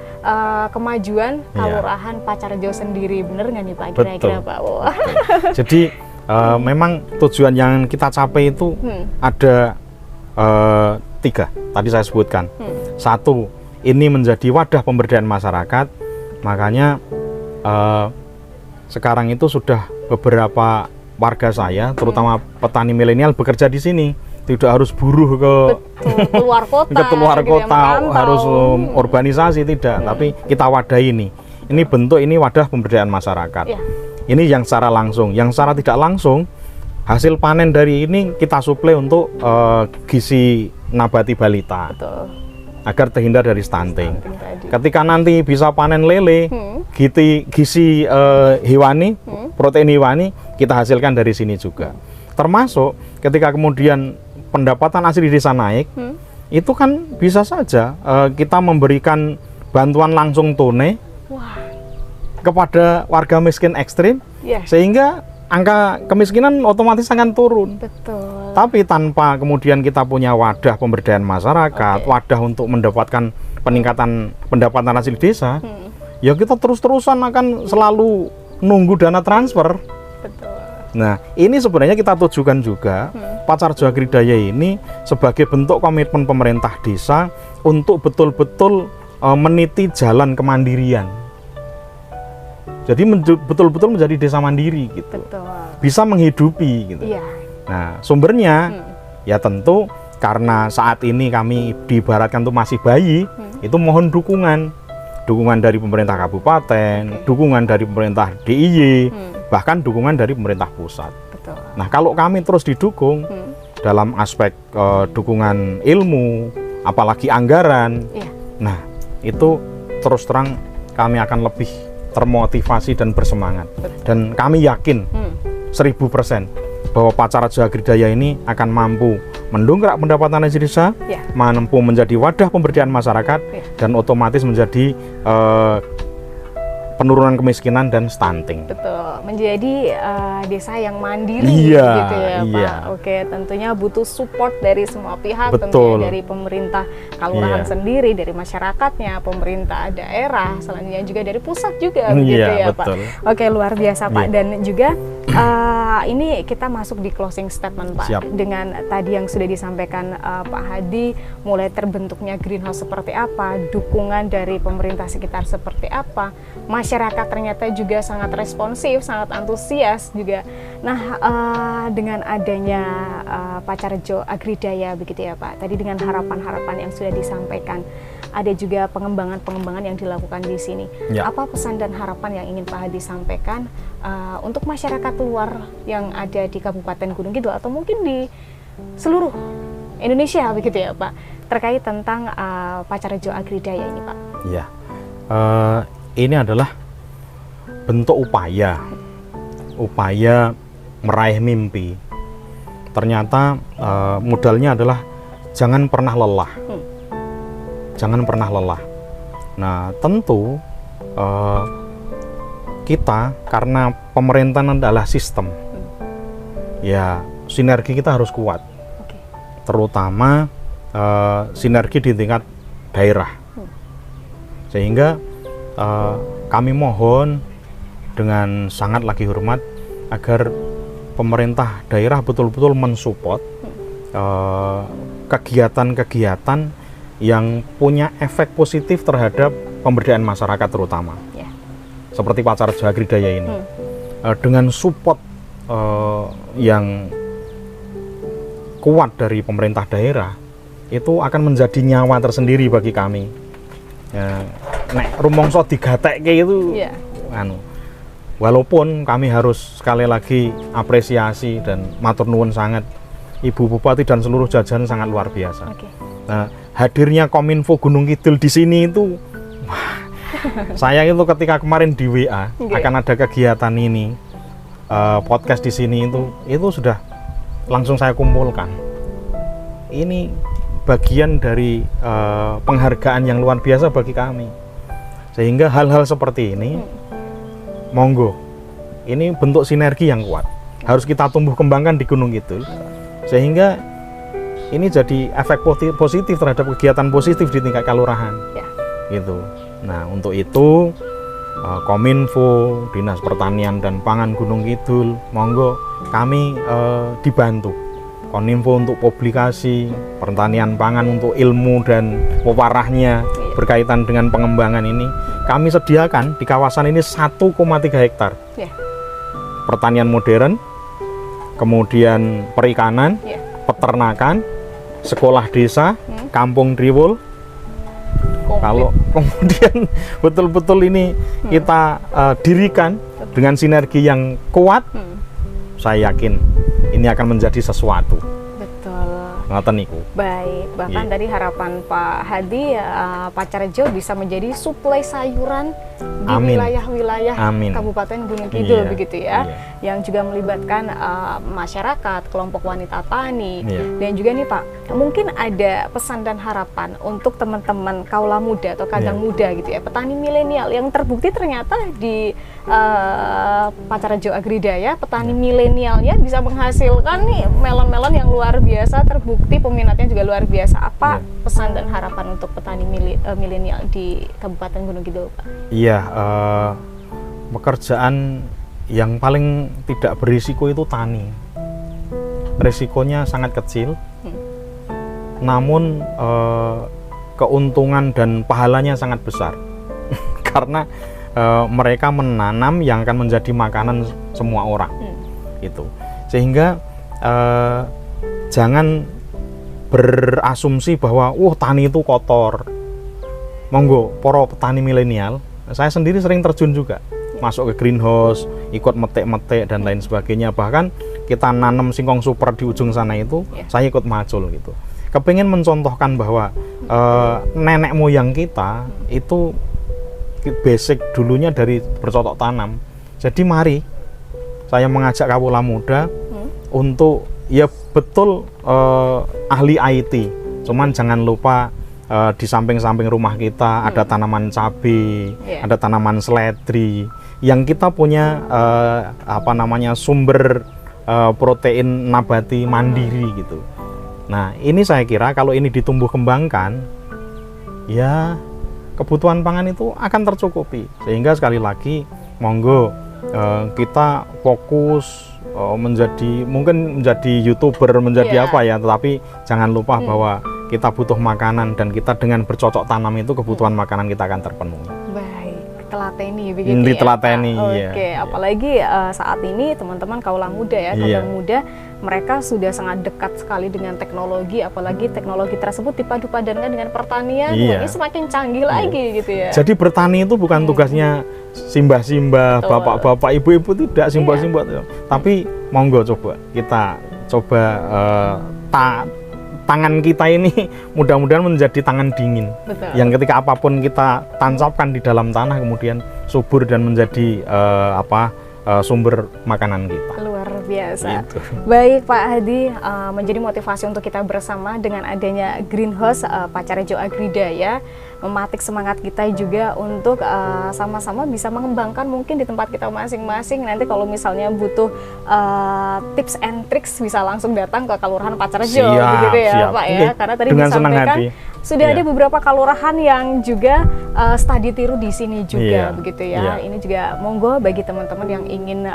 Speaker 1: kemajuan kelurahan Pacarajo sendiri, bener nggak nih Pak kira-kira Pak? Wah.
Speaker 2: Jadi memang tujuan yang kita capai itu ada 3, tadi saya sebutkan. 1, ini menjadi wadah pemberdayaan masyarakat, makanya sekarang itu sudah beberapa warga saya, terutama petani milenial bekerja di sini, tidak harus buruh
Speaker 1: keluar kota,
Speaker 2: keluar kota, harus urbanisasi, tidak, tapi kita wadah ini wadah pemberdayaan masyarakat. Ini yang secara langsung, yang secara tidak langsung, hasil panen dari ini kita suplai untuk gizi nabati balita.
Speaker 1: Betul.
Speaker 2: Agar terhindar dari stunting. Ketika nanti bisa panen lele, gizi hewani, protein hewani kita hasilkan dari sini juga. Termasuk ketika kemudian pendapatan asli desa naik, itu kan bisa saja kita memberikan bantuan langsung tunai kepada warga miskin ekstrim, sehingga angka kemiskinan otomatis akan turun.
Speaker 1: Betul.
Speaker 2: Tapi tanpa kemudian kita punya wadah pemberdayaan masyarakat, wadah untuk mendapatkan peningkatan pendapatan hasil desa, ya kita terus-terusan akan selalu nunggu dana transfer.
Speaker 1: Betul.
Speaker 2: Nah, ini sebenarnya kita tujukan juga Pacarajo Agridaya ini sebagai bentuk komitmen pemerintah desa untuk betul-betul meniti jalan kemandirian. Jadi betul-betul menjadi desa mandiri gitu.
Speaker 1: Betul.
Speaker 2: Bisa menghidupi gitu. Nah, sumbernya ya tentu karena saat ini kami diibaratkan tuh masih bayi, itu mohon dukungan dari pemerintah kabupaten, dukungan dari pemerintah DIY, bahkan dukungan dari pemerintah pusat.
Speaker 1: Betul.
Speaker 2: Nah, kalau kami terus didukung dalam aspek dukungan ilmu, apalagi anggaran, nah itu terus terang kami akan lebih termotivasi dan bersemangat. Dan kami yakin 1000% bahwa Pacarajo Agridaya ini akan mampu mendongkrak pendapatan hasil desa, mampu menjadi wadah pemberdayaan masyarakat, dan otomatis menjadi penurunan kemiskinan dan stunting.
Speaker 1: Betul, menjadi desa yang mandiri
Speaker 2: Iya,
Speaker 1: gitu ya Pak.
Speaker 2: iya.
Speaker 1: Oke, tentunya butuh support dari semua pihak,
Speaker 2: Betul.
Speaker 1: tentunya dari pemerintah kelurahan
Speaker 2: Iya.
Speaker 1: sendiri, dari masyarakatnya, pemerintah daerah, selanjutnya juga dari pusat juga
Speaker 2: Iya,
Speaker 1: begitu ya
Speaker 2: betul.
Speaker 1: Pak. Oke, luar biasa Pak.
Speaker 2: Iya.
Speaker 1: Dan juga ini kita masuk di closing statement Pak.
Speaker 2: Siap.
Speaker 1: Dengan tadi yang sudah disampaikan Pak Hadi, mulai terbentuknya greenhouse seperti apa, dukungan dari pemerintah sekitar seperti apa, masyarakat ternyata juga sangat responsif, sangat antusias juga. Nah, dengan adanya Pacarjo Agridaya begitu ya Pak, tadi dengan harapan-harapan yang sudah disampaikan, ada juga pengembangan-pengembangan yang dilakukan di sini.
Speaker 2: Ya.
Speaker 1: Apa pesan dan harapan yang ingin Pak Hadi sampaikan untuk masyarakat luar yang ada di Kabupaten Gunung Kidul atau mungkin di seluruh Indonesia begitu ya Pak, terkait tentang Pacarjo Agridaya ini Pak?
Speaker 2: Ya, ini adalah bentuk upaya meraih mimpi. Ternyata modalnya adalah jangan pernah lelah. Jangan pernah lelah. Nah, tentu kita, karena pemerintahan adalah sistem, ya sinergi kita harus kuat.
Speaker 1: Oke.
Speaker 2: Terutama sinergi di tingkat daerah. Sehingga kami mohon dengan sangat lagi hormat agar pemerintah daerah betul-betul mensupport kegiatan-kegiatan yang punya efek positif terhadap pemberdayaan masyarakat terutama.
Speaker 1: Ya.
Speaker 2: Seperti Pacarjo Agridaya ini. Dengan support yang kuat dari pemerintah daerah, itu akan menjadi nyawa tersendiri bagi kami. Nek rumongso digatekke itu
Speaker 1: Ya.
Speaker 2: walaupun kami harus sekali lagi apresiasi dan matur nuwun sangat Ibu Bupati dan seluruh jajaran sangat luar biasa.
Speaker 1: Oke.
Speaker 2: Nah, hadirnya Kominfo Gunung Kidul di sini itu, wah, saya itu ketika kemarin di WA akan ada kegiatan ini, podcast di sini itu sudah langsung saya kumpulkan. Ini bagian dari penghargaan yang luar biasa bagi kami. Sehingga hal-hal seperti ini, monggo, ini bentuk sinergi yang kuat. Harus kita tumbuh kembangkan di Gunung Kidul. Sehingga ini jadi efek positif terhadap kegiatan positif di tingkat kelurahan.
Speaker 1: Ya.
Speaker 2: Gitu. Nah, untuk itu Kominfo, Dinas Pertanian dan Pangan Gunung Kidul, monggo kami dibantu. Kominfo untuk publikasi, pertanian pangan untuk ilmu dan pewarahnya berkaitan dengan pengembangan ini. Kami sediakan di kawasan ini 1,3 hektar.
Speaker 1: Ya.
Speaker 2: Pertanian modern, kemudian perikanan,
Speaker 1: Ya.
Speaker 2: peternakan, sekolah desa, kampung Driwul. Kalau kemudian betul-betul ini kita dirikan dengan sinergi yang kuat, saya yakin ini akan menjadi sesuatu.
Speaker 1: Betul.
Speaker 2: Ngoten niku.
Speaker 1: Baik, bahkan
Speaker 2: Iya.
Speaker 1: dari harapan Pak Hadi, Pacarjo bisa menjadi suplai sayuran di
Speaker 2: Amin.
Speaker 1: wilayah-wilayah
Speaker 2: Amin.
Speaker 1: Kabupaten Gunung Kidul
Speaker 2: Iya,
Speaker 1: begitu ya,
Speaker 2: iya.
Speaker 1: yang juga melibatkan masyarakat, kelompok wanita tani,
Speaker 2: Iya.
Speaker 1: dan juga nih Pak, mungkin ada pesan dan harapan untuk teman-teman kaula muda atau kadang
Speaker 2: Iya.
Speaker 1: muda gitu ya, petani milenial yang terbukti ternyata di Pacarjo Agridaya, petani milenialnya bisa menghasilkan nih melon-melon yang luar biasa, terbukti peminatnya juga luar biasa. Apa pesan dan harapan untuk petani milenial di Kabupaten Gunung Kidul, Pak?
Speaker 2: Iya, pekerjaan yang paling tidak berisiko itu tani. Risikonya sangat kecil, namun keuntungan dan pahalanya sangat besar. Karena mereka menanam yang akan menjadi makanan semua orang. Itu. Sehingga jangan berasumsi bahwa tani itu kotor. Monggo para petani milenial, saya sendiri sering terjun juga, masuk ke greenhouse, ikut metik-metik dan lain sebagainya. Bahkan kita nanam singkong super di ujung sana itu, saya ikut macul gitu. Kepingin mencontohkan bahwa nenek moyang kita itu basic dulunya dari bercocok tanam. Jadi mari saya mengajak kawula muda untuk ya betul ahli IT, cuman jangan lupa di samping-samping rumah kita ada tanaman cabai, ada tanaman seledri, yang kita punya sumber protein nabati mandiri gitu. Nah, ini saya kira kalau ini ditumbuh kembangkan, ya kebutuhan pangan itu akan tercukupi. Sehingga sekali lagi, monggo kita fokus mungkin menjadi YouTuber, menjadi apa ya, tetapi jangan lupa bahwa kita butuh makanan, dan kita dengan bercocok tanam itu kebutuhan makanan kita akan terpenuhi.
Speaker 1: Baik, telateni begitu ya.
Speaker 2: Ditelateni,
Speaker 1: Oke, apalagi saat ini teman-teman kaula muda ya, kaula muda, mereka sudah sangat dekat sekali dengan teknologi, apalagi teknologi tersebut dipadu padankan dengan pertanian, ini semakin canggih lagi gitu ya.
Speaker 2: Jadi bertani itu bukan tugasnya simbah-simbah, bapak-bapak, ibu-ibu, tidak simbah-simbah, tapi monggo kita coba tangan kita ini mudah-mudahan menjadi tangan dingin.
Speaker 1: Betul.
Speaker 2: Yang ketika apapun kita tancapkan di dalam tanah kemudian subur dan menjadi sumber makanan kita.
Speaker 1: Luar biasa.
Speaker 2: Gitu.
Speaker 1: Baik Pak Hadi, menjadi motivasi untuk kita bersama dengan adanya greenhouse Pacarejo Agridaya, mematik semangat kita juga untuk sama-sama bisa mengembangkan mungkin di tempat kita masing-masing. Nanti kalau misalnya butuh tips and tricks bisa langsung datang ke Kelurahan Pacarejo, begitu ya Pak ya. Karena tadi
Speaker 2: dengan
Speaker 1: disampaikan sudah ada beberapa kelurahan yang juga studi tiru di sini juga, begitu ya. Ini juga monggo bagi teman-teman yang ingin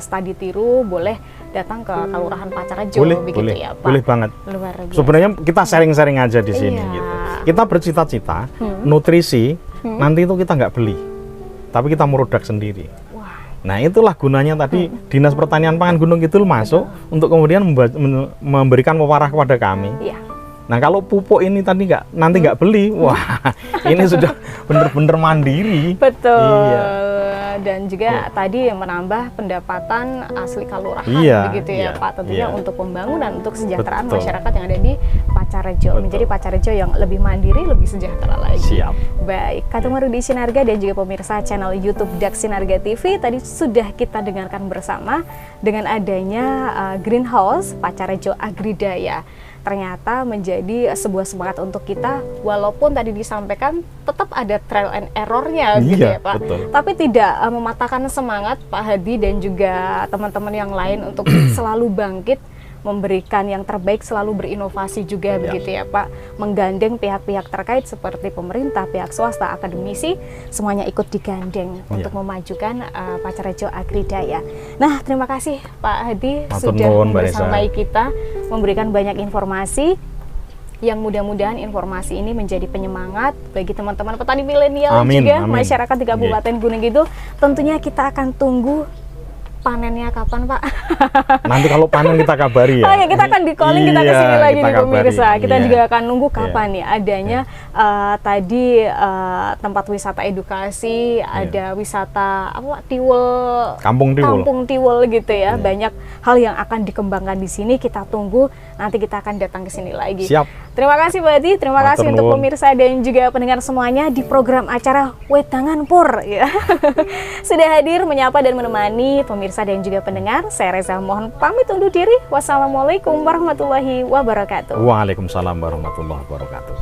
Speaker 1: studi tiru boleh datang ke Kelurahan Pacarejo, begitu ya Pak.
Speaker 2: Boleh banget.
Speaker 1: Luar biasa.
Speaker 2: Sebenarnya kita sharing-sharing aja di sini gitu. Kita bercita-cita nutrisi nanti itu kita nggak beli, tapi kita merodak sendiri. Nah, itulah gunanya tadi Dinas Pertanian Pangan Gunung Kidul masuk untuk kemudian memberikan pewarah kepada kami. Nah, kalau pupuk ini tadi nanti nggak beli, wah ini sudah benar-benar mandiri.
Speaker 1: Betul. Dan juga tadi menambah pendapatan asli kelurahan, begitu ya Pak. Tentunya untuk pembangunan, untuk kesejahteraan masyarakat yang ada di Pacarejo, menjadi Pacarejo yang lebih mandiri, lebih sejahtera lagi. Baik, Katung Marudi Sinarga dan juga pemirsa channel YouTube Dak Sinarga TV, tadi sudah kita dengarkan bersama dengan adanya greenhouse Pacarejo Agridaya. Ternyata menjadi sebuah semangat untuk kita, walaupun tadi disampaikan tetap ada trial and errornya gitu ya Pak. Betul. Tapi tidak mematahkan semangat Pak Hadi dan juga teman-teman yang lain untuk selalu bangkit, memberikan yang terbaik, selalu berinovasi juga begitu ya Pak. Menggandeng pihak-pihak terkait seperti pemerintah, pihak swasta, akademisi, semuanya ikut digandeng untuk memajukan Pacarejo Agridaya. Nah, terima kasih Pak Hadi sudah membersamai kita, memberikan banyak informasi yang mudah-mudahan informasi ini menjadi penyemangat bagi teman-teman petani milenial juga masyarakat di Kabupaten Gunung Kidul. Tentunya kita akan tunggu panennya kapan Pak?
Speaker 2: Nanti kalau panen kita kabari ya.
Speaker 1: Oh ya, kita akan di-calling, kita kesini lagi nih pemirsa. Kita juga akan nunggu kapan ya adanya tadi tempat wisata edukasi, ada wisata Tiwul, Kampung Tiwul gitu ya. Banyak hal yang akan dikembangkan di sini, kita tunggu, nanti kita akan datang ke sini lagi.
Speaker 2: Siap.
Speaker 1: Terima kasih Pak Hadi, terima kasih untuk pemirsa dan juga pendengar semuanya di program acara Wedangan Pur ya. Sudah hadir menyapa dan menemani pemirsa dan juga pendengar. Saya Reza mohon pamit undur diri. Wassalamualaikum warahmatullahi wabarakatuh.
Speaker 2: Waalaikumsalam warahmatullahi wabarakatuh.